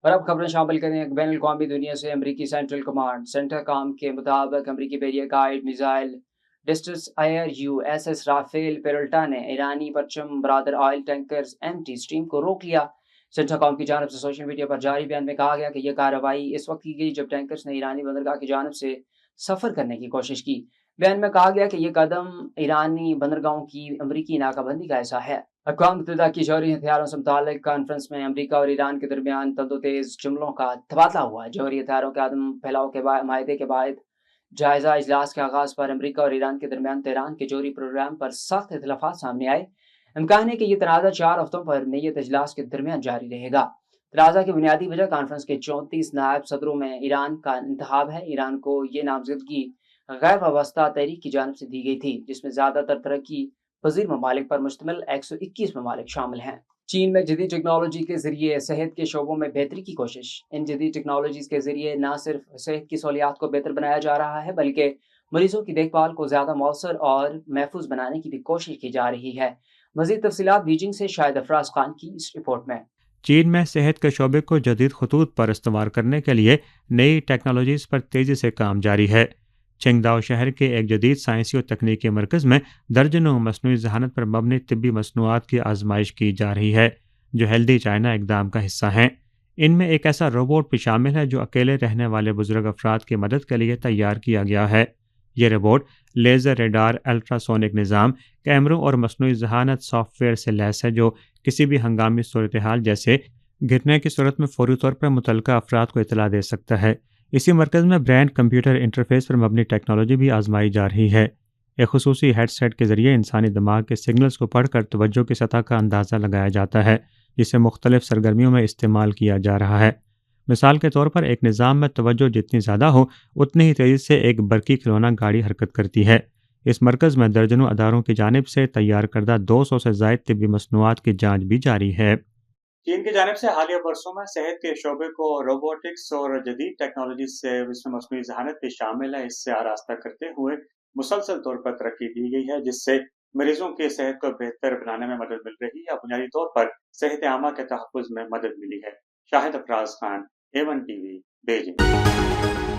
اور اب خبریں شامل کریں ایک بین الاقوامی دنیا سے۔ امریکی سینٹرل کمانڈ سینٹر کام کے مطابق امریکی بیریہ گائیڈ میزائل ڈسٹرس ایئر U S S Rafael Peralta نے ایرانی پرچم برادر oil tankers M T Stream کو روک لیا۔ سینٹر کام کی جانب سے سوشل میڈیا پر جاری بیان میں کہا گیا کہ یہ کارروائی اس وقت کی گئی جب ٹینکرز نے ایرانی بندرگاہ کی جانب سے سفر کرنے کی کوشش کی۔ بیان میں کہا گیا کہ یہ قدم ایرانی بندرگاہوں کی امریکی ناکہ بندی کا حصہ ہے۔ اقوام متحدہ کی جوہری ہتھیاروں سے متعلق کانفرنس میں امریکہ اور ایران کے درمیان تند و تیز جملوں کا تبادلہ ہوا۔ جوہری ہتھیاروں کے عدم پھیلاؤ کے معاہدے کے بعد جائزہ اجلاس کے آغاز پر امریکہ اور ایران کے درمیان تہران کے جوہری پروگرام پر سخت اختلافات سامنے آئے۔ امکان ہے کہ یہ تنازع 4 ہفتوں پر نیت اجلاس کے درمیان جاری رہے گا۔ تنازع کی بنیادی وجہ کانفرنس کے 34 نائب صدروں میں ایران کا انتخاب ہے۔ ایران کو یہ نامزدگی غیر وابستہ تحریک کی جانب سے دی گئی تھی، جس میں زیادہ تر ترقی پذیر ممالک پر مشتمل 121 ممالک شامل ہیں۔ چین میں جدید ٹیکنالوجی کے ذریعے صحت کے شعبوں میں بہتری کی کوشش۔ ان جدید ٹیکنالوجیز کے ذریعے نہ صرف صحت کی سہولیات کو بہتر بنایا جا رہا ہے بلکہ مریضوں کی دیکھ بھال کو زیادہ مؤثر اور محفوظ بنانے کی بھی کوشش کی جا رہی ہے۔ مزید تفصیلات بیجنگ سے شاہد افراز خان کی اس رپورٹ میں۔ چین میں صحت کے شعبے کو جدید خطوط پر استوار کرنے کے لیے نئی ٹیکنالوجیز پر تیزی سے کام جاری ہے۔ چنگداؤ شہر کے ایک جدید سائنسی اور تکنیکی مرکز میں درجنوں مصنوعی ذہانت پر مبنی طبی مصنوعات کی آزمائش کی جا رہی ہے، جو ہیلدی چائنا اقدام کا حصہ ہیں۔ ان میں ایک ایسا روبوٹ بھی شامل ہے جو اکیلے رہنے والے بزرگ افراد کی مدد کے لیے تیار کیا گیا ہے۔ یہ روبوٹ لیزر ریڈار، الٹراسونک نظام، کیمروں اور مصنوعی ذہانت سافٹ ویئر سے لیس ہے، جو کسی بھی ہنگامی صورتحال جیسے گرنے کی صورت میں فوری طور پر متعلقہ افراد کو اطلاع دے سکتا ہے۔ اسی مرکز میں برین کمپیوٹر انٹرفیس پر مبنی ٹیکنالوجی بھی آزمائی جا رہی ہے۔ ایک خصوصی ہیڈ سیٹ کے ذریعے انسانی دماغ کے سگنلز کو پڑھ کر توجہ کی سطح کا اندازہ لگایا جاتا ہے، جسے مختلف سرگرمیوں میں استعمال کیا جا رہا ہے۔ مثال کے طور پر ایک نظام میں توجہ جتنی زیادہ ہو اتنی ہی تیزی سے ایک برقی کھلونا گاڑی حرکت کرتی ہے۔ اس مرکز میں درجنوں اداروں کی جانب سے تیار کردہ 200 سے زائد طبی مصنوعات کی جانچ بھی جاری ہے۔ چین کی جانب سے حالیہ برسوں میں صحت کے شعبے کو روبوٹکس اور جدید ٹیکنالوجی سے جس میں مصنوعی ذہانت بھی شامل ہے، اس سے آراستہ کرتے ہوئے مسلسل طور پر ترقی دی گئی ہے، جس سے مریضوں کی صحت کو بہتر بنانے میں مدد مل رہی ہے اور بنیادی طور پر صحت عامہ کے تحفظ میں مدد ملی ہے۔ Shahid Afraz Khan, A1 TV، Beijing.